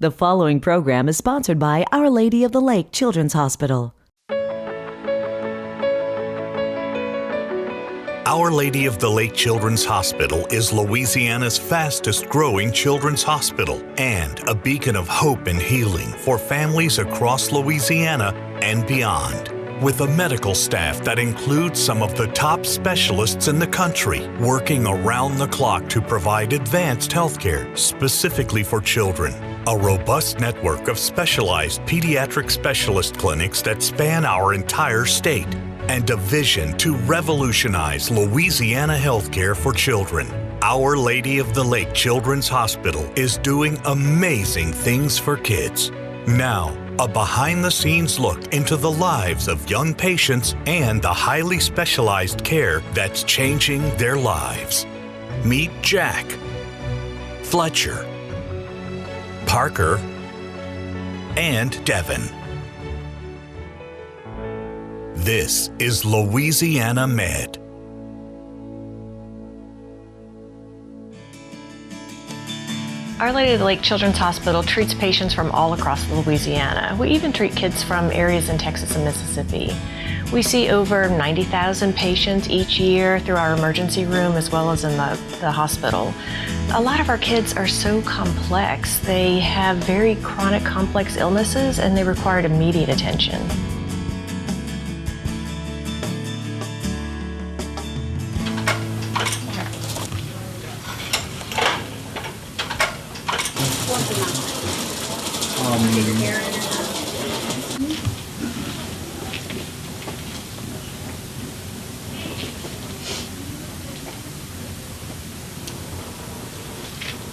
The following program is sponsored by Our Lady of the Lake Children's Hospital. Our Lady of the Lake Children's Hospital is Louisiana's fastest-growing children's hospital and a beacon of hope and healing for families across Louisiana and beyond. With a medical staff that includes some of the top specialists in the country, working around the clock to provide advanced healthcare specifically for children. A robust network of specialized pediatric specialist clinics that span our entire state, and a vision to revolutionize Louisiana healthcare for children. Our Lady of the Lake Children's Hospital is doing amazing things for kids. Now, a behind-the-scenes look into the lives of young patients and the highly specialized care that's changing their lives. Meet Jack, Fletcher, Parker, and Devin. This is Louisiana Med. Our Lady of the Lake Children's Hospital treats patients from all across Louisiana. We even treat kids from areas in Texas and Mississippi. We see over 90,000 patients each year through our emergency room as well as in the hospital. A lot of our kids are so complex. They have very chronic, complex illnesses and they require immediate attention.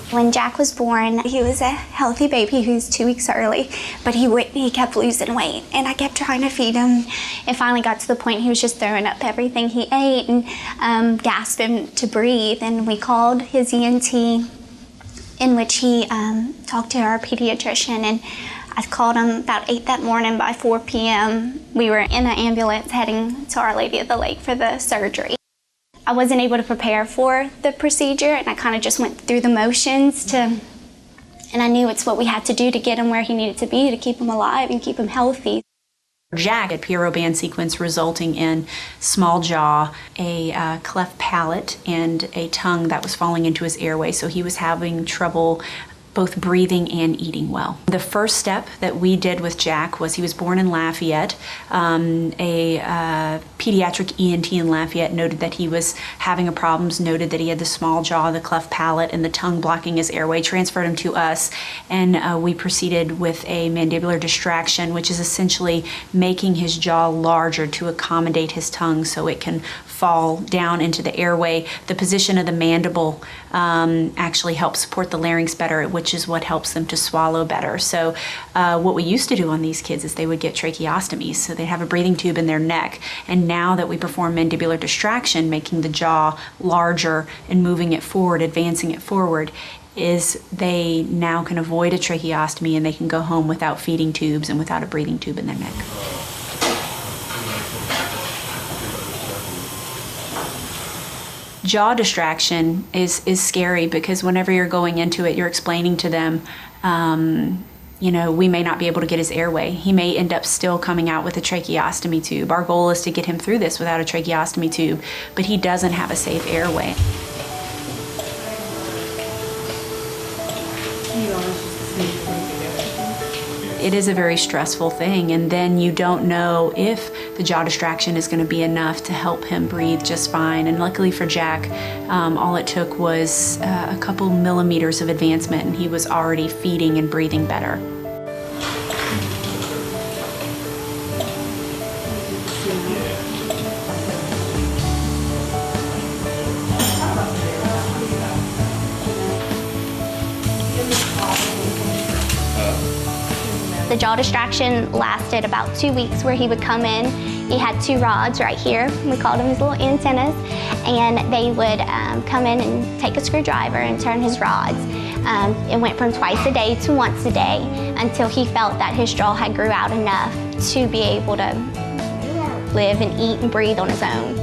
When Jack was born, he was a healthy baby. He was 2 weeks early, but he kept losing weight, and I kept trying to feed him. It finally got to the point he was just throwing up everything he ate and gasping to breathe. And we called his ENT, in which he talked to our pediatrician, and I called him about 8 that morning. By 4 p.m., we were in an ambulance heading to Our Lady of the Lake for the surgery. I wasn't able to prepare for the procedure, and I kind of just went through the motions and I knew it's what we had to do to get him where he needed to be, to keep him alive and keep him healthy. Jack had Pierrot band sequence resulting in small jaw, a cleft palate, and a tongue that was falling into his airway, so he was having trouble both breathing and eating well. The first step that we did with Jack was he was born in Lafayette. A pediatric ENT in Lafayette noted that he was having problems, noted that he had the small jaw, the cleft palate, and the tongue blocking his airway, transferred him to us, and we proceeded with a mandibular distraction, which is essentially making his jaw larger to accommodate his tongue so it can fall down into the airway. The position of the mandible actually helps support the larynx better, which is what helps them to swallow better. So what we used to do on these kids is they would get tracheostomies, so they'd have a breathing tube in their neck. And now that we perform mandibular distraction, making the jaw larger and moving it forward, advancing it forward, is they now can avoid a tracheostomy and they can go home without feeding tubes and without a breathing tube in their neck. Jaw distraction is scary because whenever you're going into it, you're explaining to them, we may not be able to get his airway. He may end up still coming out with a tracheostomy tube. Our goal is to get him through this without a tracheostomy tube, but he doesn't have a safe airway. It is a very stressful thing, and then you don't know if the jaw distraction is going to be enough to help him breathe just fine. And luckily for Jack, all it took was a couple millimeters of advancement, and he was already feeding and breathing better. The jaw distraction lasted about 2 weeks, where he would come in. He had 2 rods right here. We called them his little antennas. And they would come in and take a screwdriver and turn his rods. It went from twice a day to once a day until he felt that his jaw had grew out enough to be able to live and eat and breathe on his own.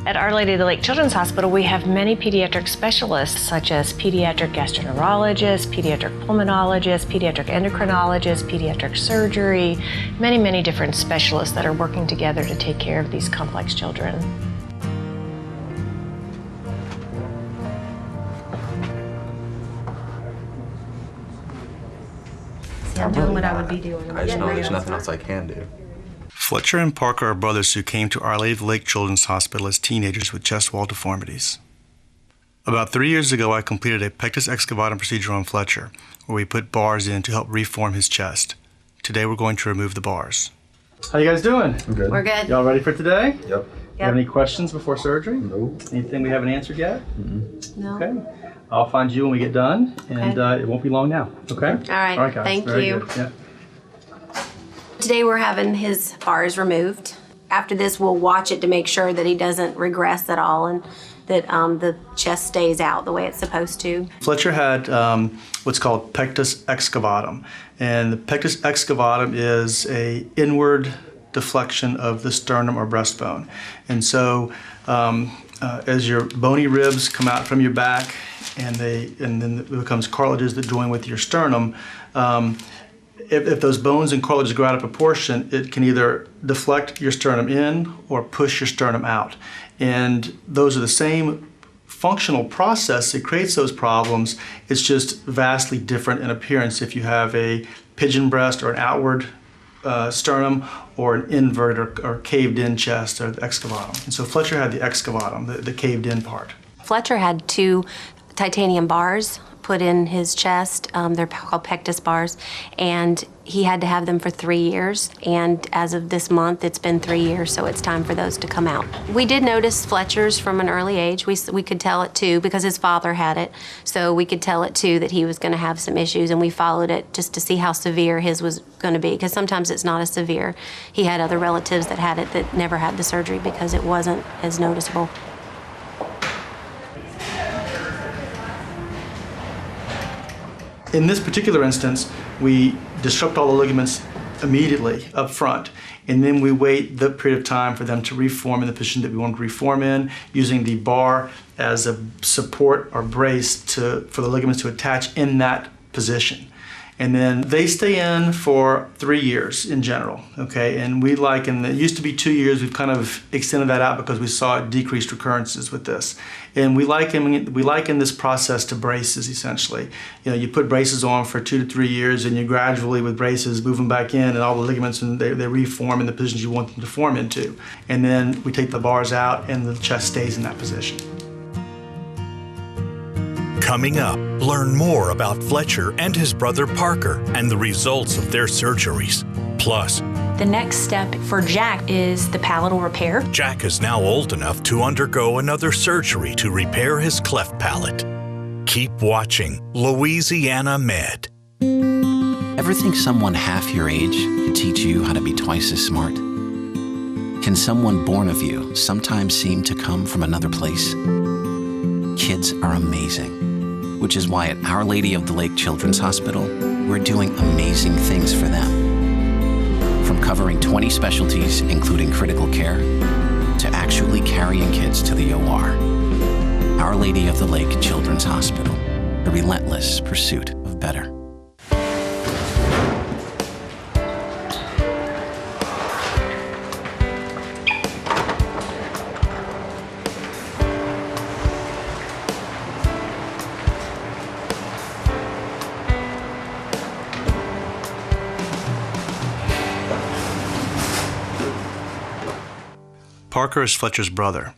At Our Lady of the Lake Children's Hospital, we have many pediatric specialists such as pediatric gastroenterologists, pediatric pulmonologists, pediatric endocrinologists, pediatric surgery, many different specialists that are working together to take care of these complex children. See, I'm doing what I would be doing. I just know there's nothing else I can do. Fletcher and Parker are brothers who came to Our Lady of the Lake Children's Hospital as teenagers with chest wall deformities. About 3 years ago, I completed a pectus excavatum procedure on Fletcher, where we put bars in to help reform his chest. Today, we're going to remove the bars. How you guys doing? I'm good. We're good. Y'all ready for today? Yep. You have any questions before surgery? Nope. Anything we haven't answered yet? No. Okay. I'll find you when we get done, and it won't be long now. Okay? All right. guys. Thank Very you. good. Yeah. Today we're having his bars removed. After this, we'll watch it to make sure that he doesn't regress at all and that the chest stays out the way it's supposed to. Fletcher had what's called pectus excavatum, and the pectus excavatum is a inward deflection of the sternum or breastbone. And so as your bony ribs come out from your back and then it becomes cartilages that join with your sternum, if those bones and cartilages go out of proportion, it can either deflect your sternum in or push your sternum out. And those are the same functional process that creates those problems. It's just vastly different in appearance if you have a pigeon breast or an outward sternum or an inverted or caved in chest or the excavatum. And so Fletcher had the excavatum, the caved in part. Fletcher had 2 titanium bars put in his chest. They're called pectus bars, and he had to have them for 3 years. And as of this month, it's been 3 years, so it's time for those to come out. We did notice Fletcher's from an early age. We could tell it too because his father had it, so we could tell it too that he was going to have some issues, and we followed it just to see how severe his was going to be, because sometimes it's not as severe. He had other relatives that had it that never had the surgery because it wasn't as noticeable. In this particular instance, we disrupt all the ligaments immediately up front, and then we wait the period of time for them to reform in the position that we want to reform in, using the bar as a support or brace for the ligaments to attach in that position. And then they stay in for 3 years in general, okay? And we like, and it used to be 2 years, we've kind of extended that out because we saw decreased recurrences with this. And we liken this process to braces, essentially. You know, you put braces on for 2 to 3 years, and you gradually, with braces, move them back in, and all the ligaments, and they reform in the positions you want them to form into. And then we take the bars out, and the chest stays in that position. Coming up, learn more about Fletcher and his brother Parker and the results of their surgeries. Plus, The next step for Jack is the palatal repair. Jack is now old enough to undergo another surgery to repair his cleft palate. Keep watching Louisiana Med. Ever think someone half your age could teach you how to be twice as smart? Can someone born of you sometimes seem to come from another place? Kids are amazing, which is why at Our Lady of the Lake Children's Hospital, we're doing amazing things for them. From covering 20 specialties, including critical care, to actually carrying kids to the OR. Our Lady of the Lake Children's Hospital, the relentless pursuit of better. Parker is Fletcher's brother.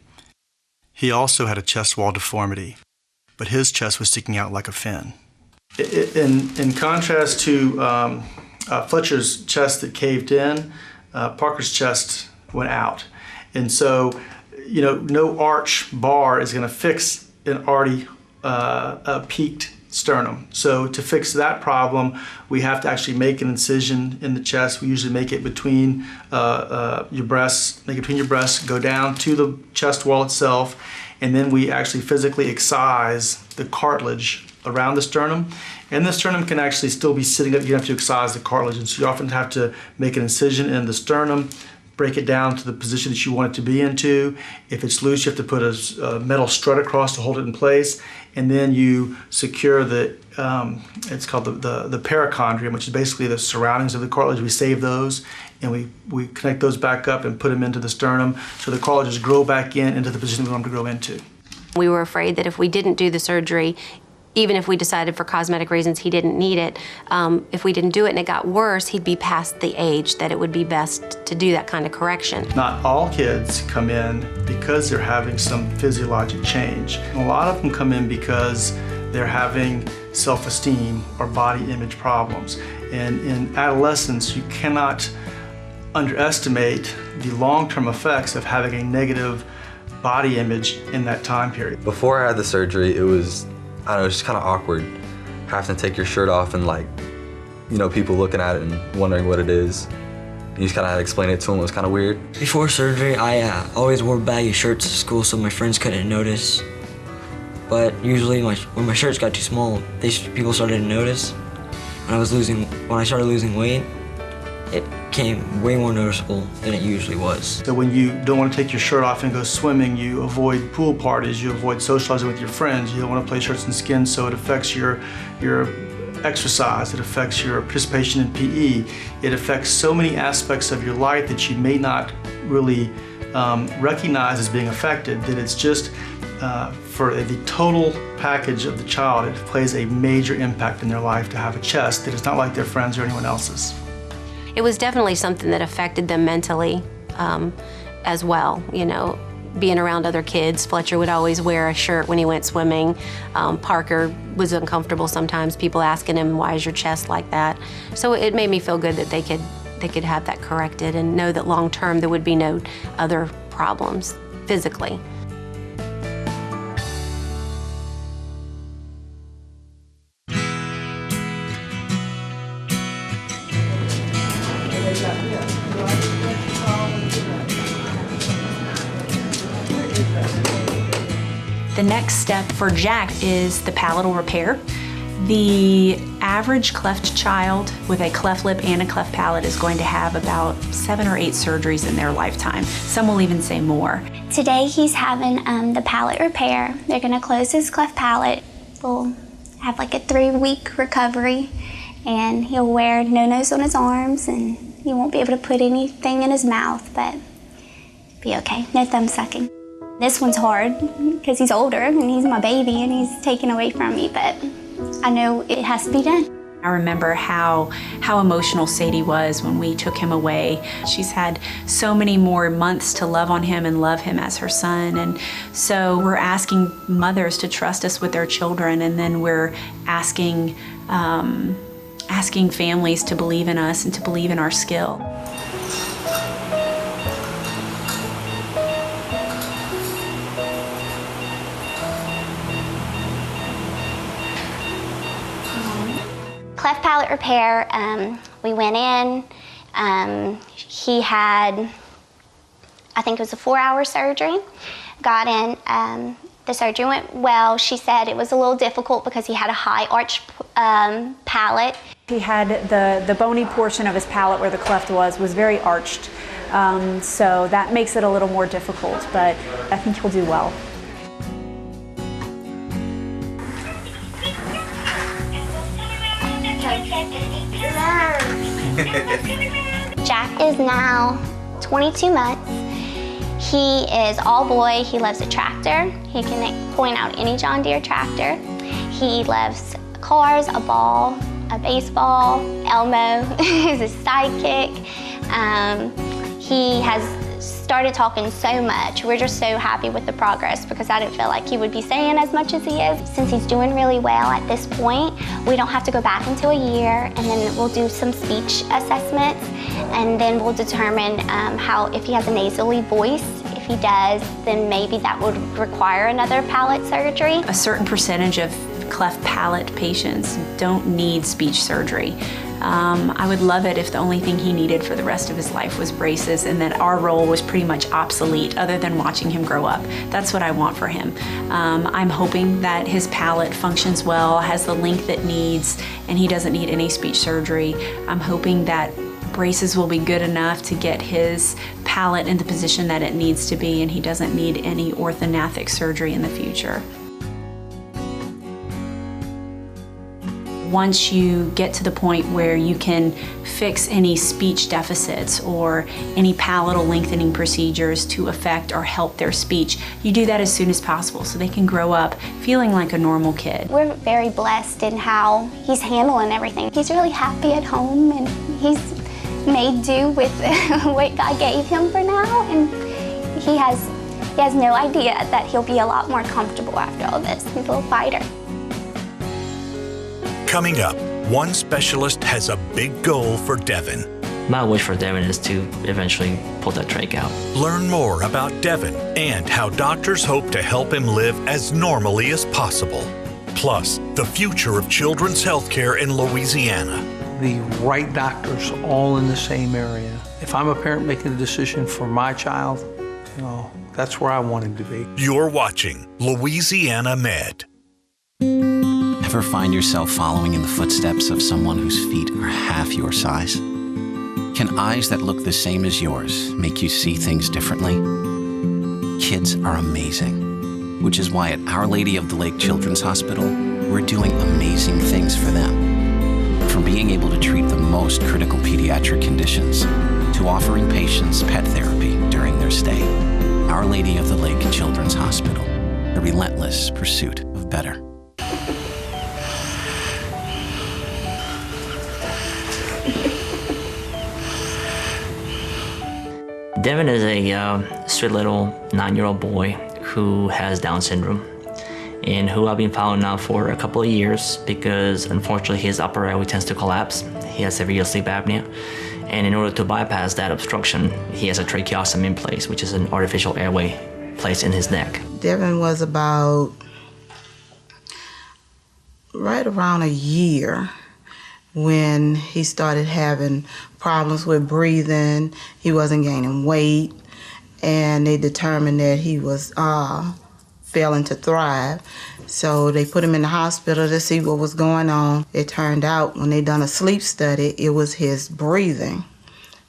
He also had a chest wall deformity, but his chest was sticking out like a fin. In contrast to Fletcher's chest that caved in, Parker's chest went out. And so, you know, no arch bar is going to fix an already peaked sternum. So to fix that problem, we have to actually make an incision in the chest. We usually make it between your breasts, go down to the chest wall itself, and then we actually physically excise the cartilage around the sternum. And the sternum can actually still be sitting up. You have to excise the cartilage, and so you often have to make an incision in the sternum, break it down to the position that you want it to be into. If it's loose, you have to put a metal strut across to hold it in place, and then you secure the, it's called the perichondrium, which is basically the surroundings of the cartilage. We save those, and we connect those back up and put them into the sternum, so the cartilages grow back into the position we want them to grow into. We were afraid that if we didn't do the surgery, even if we decided for cosmetic reasons he didn't need it, if we didn't do it and it got worse, he'd be past the age that it would be best to do that kind of correction. Not all kids come in because they're having some physiologic change. A lot of them come in because they're having self-esteem or body image problems. And in adolescence, you cannot underestimate the long-term effects of having a negative body image in that time period. Before I had the surgery, it was, I don't know, it's just kind of awkward having to take your shirt off and, like, you know, people looking at it and wondering what it is. You just kind of had to explain it to them. It was kind of weird. Before surgery, I always wore baggy shirts to school so my friends couldn't notice. But usually when my shirts got too small, people started to notice. When I started losing weight, it became way more noticeable than it usually was. So when you don't want to take your shirt off and go swimming, you avoid pool parties, you avoid socializing with your friends, you don't want to play shirts and skins, so it affects your exercise, it affects your participation in PE, it affects so many aspects of your life that you may not really recognize as being affected, that it's just for the total package of the child, it plays a major impact in their life to have a chest that is not like their friends or anyone else's. It was definitely something that affected them mentally as well, you know, being around other kids. Fletcher would always wear a shirt when he went swimming. Parker was uncomfortable sometimes, people asking him, why is your chest like that? So it made me feel good that they could have that corrected and know that long term there would be no other problems physically. The next step for Jack is the palatal repair. The average cleft child with a cleft lip and a cleft palate is going to have about 7 or 8 surgeries in their lifetime. Some will even say more. Today he's having the palate repair. They're gonna close his cleft palate. We'll have like a 3-week recovery, and he'll wear no-nos on his arms, and he won't be able to put anything in his mouth, but be okay. No thumb sucking. This one's hard because he's older and he's my baby and he's taken away from me, but I know it has to be done. I remember how emotional Sadie was when we took him away. She's had so many more months to love on him and love him as her son, and so we're asking mothers to trust us with their children, and then we're asking families to believe in us and to believe in our skill. Cleft palate repair, we went in, he had, I think it was a 4-hour surgery, got in, the surgery went well. She said it was a little difficult because he had a high arch palate. He had the bony portion of his palate where the cleft was very arched, so that makes it a little more difficult, but I think he'll do well. Jack is now 22 months. He is all boy. He loves a tractor. He can point out any John Deere tractor. He loves cars, a ball, a baseball. Elmo is his sidekick. He has started talking so much. We're just so happy with the progress because I didn't feel like he would be saying as much as he is. Since he's doing really well at this point, we don't have to go back until a year, and then we'll do some speech assessments, and then we'll determine if he has a nasally voice. If he does, then maybe that would require another palate surgery. A certain percentage of cleft palate patients don't need speech surgery. I would love it if the only thing he needed for the rest of his life was braces, and that our role was pretty much obsolete other than watching him grow up. That's what I want for him. I'm hoping that his palate functions well, has the length it needs, and he doesn't need any speech surgery. I'm hoping that Braces will be good enough to get his palate in the position that it needs to be, and he doesn't need any orthognathic surgery in the future. Once you get to the point where you can fix any speech deficits or any palatal lengthening procedures to affect or help their speech, you do that as soon as possible so they can grow up feeling like a normal kid. We're very blessed in how he's handling everything. He's really happy at home, and he's made do with what God gave him for now, and he has no idea that he'll be a lot more comfortable after all this. He's a little fighter. Coming up, one specialist has a big goal for Devin. My wish for Devin is to eventually pull that trach out. Learn more about Devin and how doctors hope to help him live as normally as possible. Plus, the future of children's healthcare in Louisiana. The right doctors all in the same area. If I'm a parent making a decision for my child, that's where I want him to be. You're watching Louisiana Med. Ever find yourself following in the footsteps of someone whose feet are half your size? Can eyes that look the same as yours make you see things differently? Kids are amazing, which is why at Our Lady of the Lake Children's Hospital, we're doing amazing things for them. From being able to treat the most critical pediatric conditions to offering patients pet therapy during their stay. Our Lady of the Lake Children's Hospital, the relentless pursuit of better. Devin is a sweet little 9-year-old boy who has Down syndrome and who I've been following now for a couple of years because unfortunately his upper airway tends to collapse. He has severe sleep apnea, and in order to bypass that obstruction, he has a tracheostomy in place, which is an artificial airway placed in his neck. Devin was about right around a year when he started having problems with breathing. He wasn't gaining weight, and they determined that he was failing to thrive. So they put him in the hospital to see what was going on. It turned out when they done a sleep study, it was his breathing.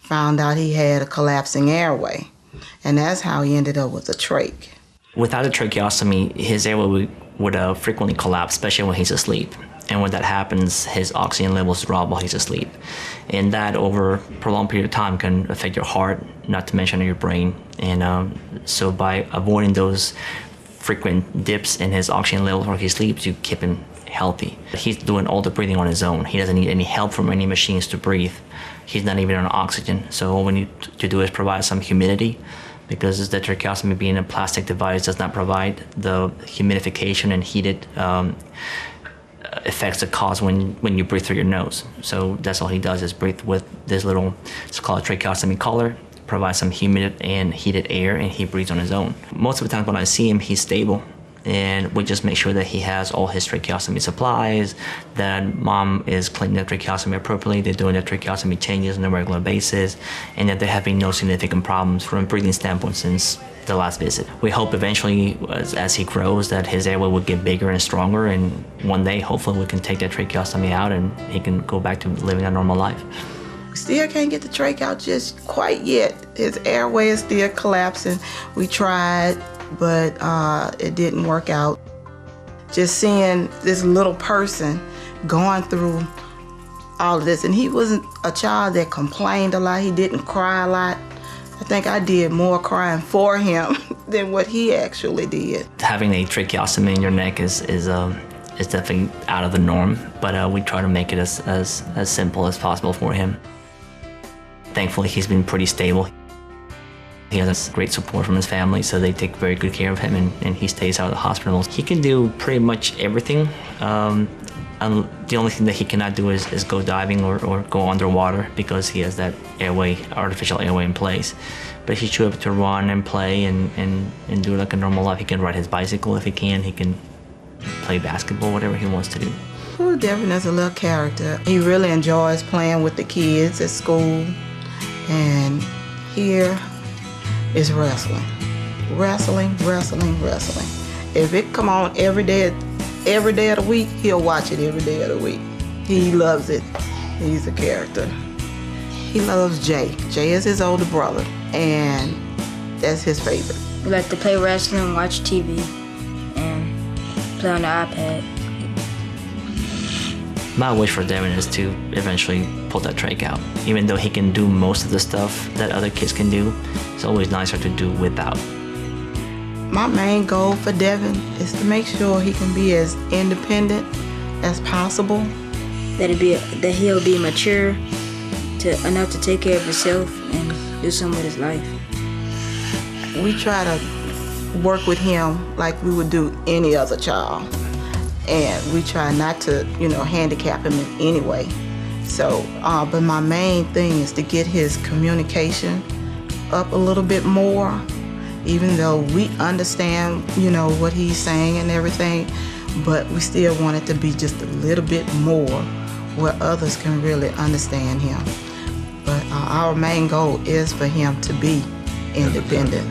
Found out he had a collapsing airway, and that's how he ended up with a trach. Without a tracheostomy, his airway would frequently collapse, especially when he's asleep. And when that happens, his oxygen levels drop while he's asleep. And that over a prolonged period of time can affect your heart, not to mention your brain. And so by avoiding those frequent dips in his oxygen levels while he sleeps, you keep him healthy. He's doing all the breathing on his own. He doesn't need any help from any machines to breathe. He's not even on oxygen. So all we need to do is provide some humidity, because the tracheostomy, being a plastic device, does not provide the humidification and heated effects that cause when you breathe through your nose. So that's all he does, is breathe with this little, it's called a tracheostomy collar, provide some humid and heated air, and he breathes on his own. Most of the time when I see him, he's stable, and we just make sure that he has all his tracheostomy supplies, that mom is cleaning the tracheostomy appropriately, they're doing the tracheostomy changes on a regular basis, and that they're having no significant problems from a breathing standpoint since the last visit. We hope eventually, as he grows, that his airway will get bigger and stronger, and one day, hopefully, we can take that tracheostomy out and he can go back to living a normal life. We still can't get the trach out just quite yet. His airway is still collapsing. We tried, but it didn't work out. Just seeing this little person going through all of this, and he wasn't a child that complained a lot. He didn't cry a lot. I think I did more crying for him than what he actually did. Having a tracheostomy in your neck is definitely out of the norm, but we try to make it as simple as possible for him. Thankfully, he's been pretty stable. He has great support from his family, so they take very good care of him, and he stays out of the hospital. He can do pretty much everything. And the only thing that he cannot do is go diving or go underwater, because he has that airway, artificial airway in place. But he should be able to run and play and do like a normal life. He can ride his bicycle if he can play basketball, whatever he wants to do. Well, Devin is a little character. He really enjoys playing with the kids at school. And here is wrestling. Wrestling. If it come on every day of the week, he'll watch it every day of the week. He loves it. He's a character. He loves Jay. Jay is his older brother, and that's his favorite. We like to play wrestling, watch TV, and play on the iPad. My wish for Devin is to eventually pull that trach out. Even though he can do most of the stuff that other kids can do, it's always nicer to do without. My main goal for Devin is to make sure he can be as independent as possible. That he'll be mature enough to take care of himself and do something with his life. We try to work with him like we would do any other child. And we try not to, handicap him in any way. So, but my main thing is to get his communication up a little bit more, even though we understand, what he's saying and everything, but we still want it to be just a little bit more where others can really understand him. But our main goal is for him to be independent.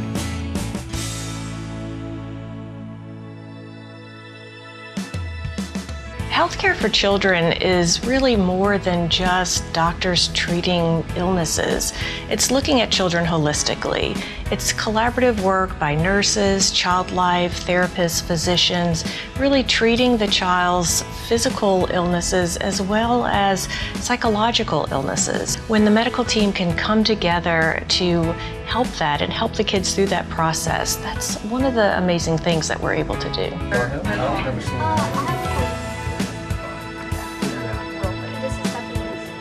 Healthcare for children is really more than just doctors treating illnesses. It's looking at children holistically. It's collaborative work by nurses, child life, therapists, physicians, really treating the child's physical illnesses as well as psychological illnesses. When the medical team can come together to help that and help the kids through that process, that's one of the amazing things that we're able to do.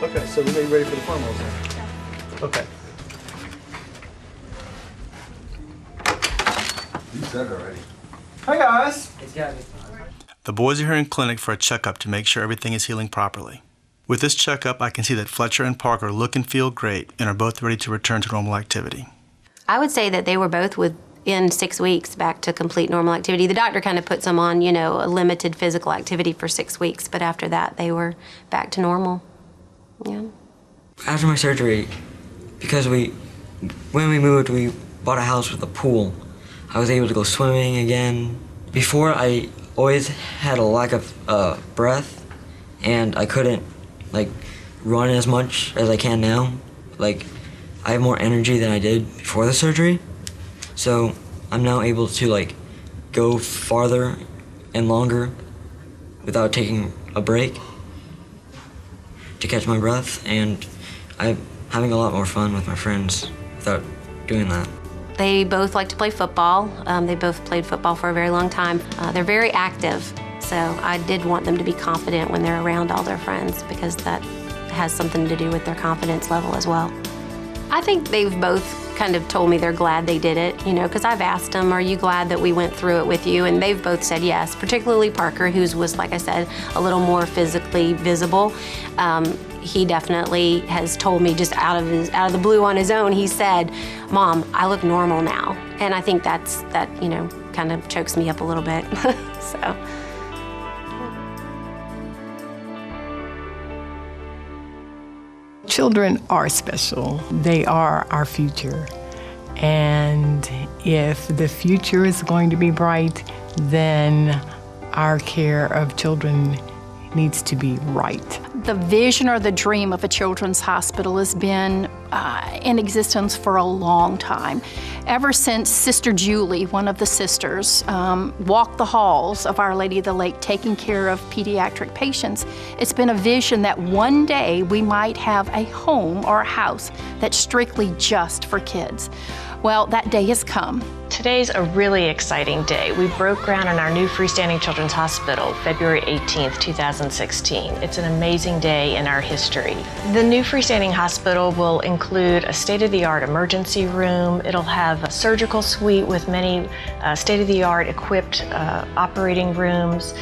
Okay, so we may be ready for the formals then. Okay. You said already. Hi guys. It's got me. The boys are here in clinic for a checkup to make sure everything is healing properly. With this checkup, I can see that Fletcher and Parker look and feel great and are both ready to return to normal activity. I would say that they were both within 6 weeks back to complete normal activity. The doctor kind of puts them on, a limited physical activity for 6 weeks, but after that, they were back to normal. Yeah. After my surgery, because when we moved, we bought a house with a pool. I was able to go swimming again. Before, I always had a lack of breath, and I couldn't run as much as I can now. I have more energy than I did before the surgery, so I'm now able to go farther and longer without taking a break to catch my breath, and I'm having a lot more fun with my friends without doing that. They both like to play football. They both played football for a very long time. They're very active, so I did want them to be confident when they're around all their friends because that has something to do with their confidence level as well. I think they've both kind of told me they're glad they did it, because I've asked them, are you glad that we went through it with you? And they've both said yes, particularly Parker, who was, like I said, a little more physically visible. He definitely has told me just out of the blue on his own, he said, Mom, I look normal now. And I think that kind of chokes me up a little bit, so. Children are special. They are our future. And if the future is going to be bright, then our care of children needs to be right. The vision or the dream of a children's hospital has been in existence for a long time. Ever since Sister Julie, one of the sisters, walked the halls of Our Lady of the Lake taking care of pediatric patients, it's been a vision that one day we might have a home or a house that's strictly just for kids. Well, that day has come. Today's a really exciting day. We broke ground on our new freestanding children's hospital, February 18th, 2016. It's an amazing day in our history. The new freestanding hospital will include a state-of-the-art emergency room. It'll have a surgical suite with many state-of-the-art equipped operating rooms.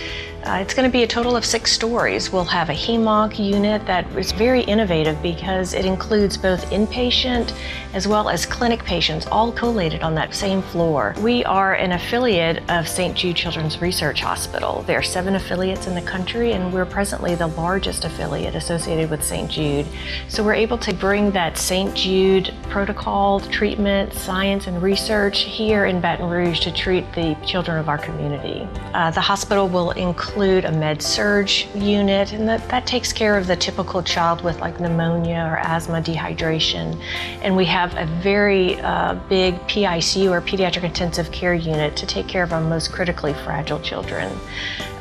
It's going to be a total of 6 stories. We'll have a HEMONC unit that is very innovative because it includes both inpatient as well as clinic patients, all collated on that same floor. We are an affiliate of St. Jude Children's Research Hospital. There are 7 affiliates in the country, and we're presently the largest affiliate associated with St. Jude. So we're able to bring that St. Jude protocol, treatment, science, and research here in Baton Rouge to treat the children of our community. The hospital will include include a med-surg unit, and that takes care of the typical child with like pneumonia or asthma, dehydration. And we have a very big PICU, or pediatric intensive care unit, to take care of our most critically fragile children.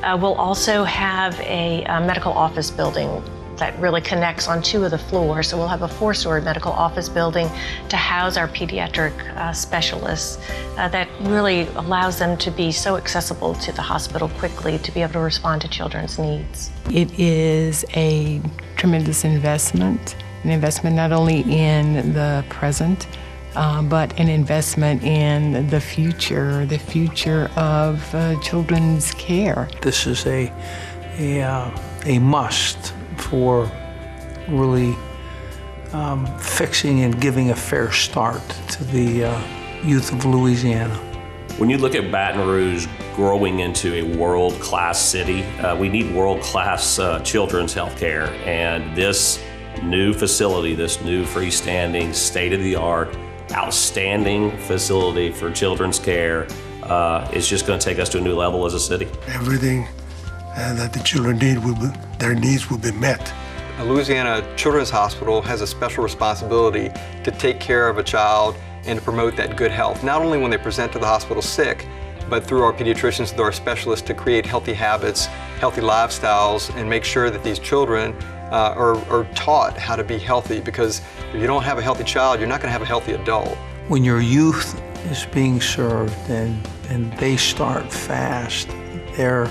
We'll also have a medical office building that really connects on 2 of the floors. So we'll have a 4-story medical office building to house our pediatric specialists that really allows them to be so accessible to the hospital quickly to be able to respond to children's needs. It is a tremendous investment, an investment not only in the present, but an investment in the future of children's care. This is a must for really fixing and giving a fair start to the youth of Louisiana. When you look at Baton Rouge growing into a world-class city, we need world-class children's health care. And this new facility, this new freestanding, state-of-the-art, outstanding facility for children's care is just going to take us to a new level as a city. Everything that the children need, their needs will be met. Louisiana Children's Hospital has a special responsibility to take care of a child and to promote that good health, not only when they present to the hospital sick, but through our pediatricians, through our specialists, to create healthy habits, healthy lifestyles, and make sure that these children are taught how to be healthy, because if you don't have a healthy child, you're not going to have a healthy adult. When your youth is being served and they start fast, their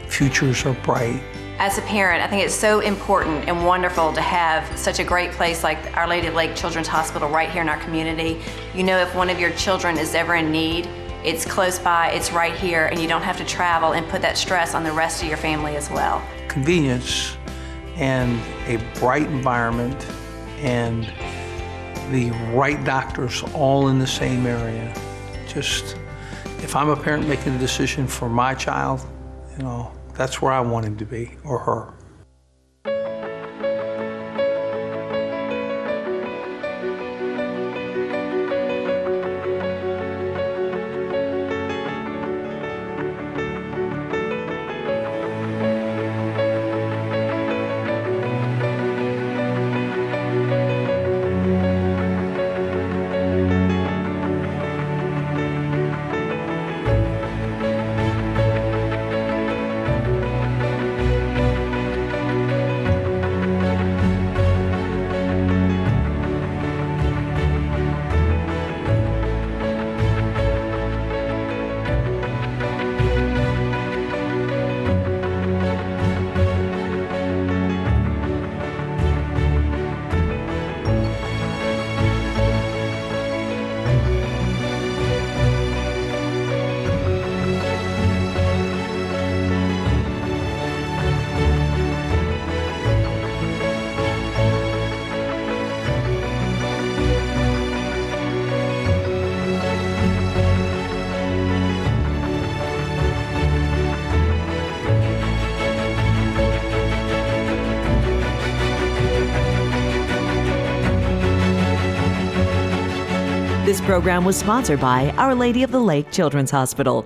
futures are bright. As a parent, I think it's so important and wonderful to have such a great place like Our Lady of the Lake Children's Hospital right here in our community. You know, if one of your children is ever in need, it's close by, it's right here, and you don't have to travel and put that stress on the rest of your family as well. Convenience and a bright environment and the right doctors all in the same area. Just, if I'm a parent making a decision for my child, you know, that's where I want him to be, or her. This program was sponsored by Our Lady of the Lake Children's Hospital.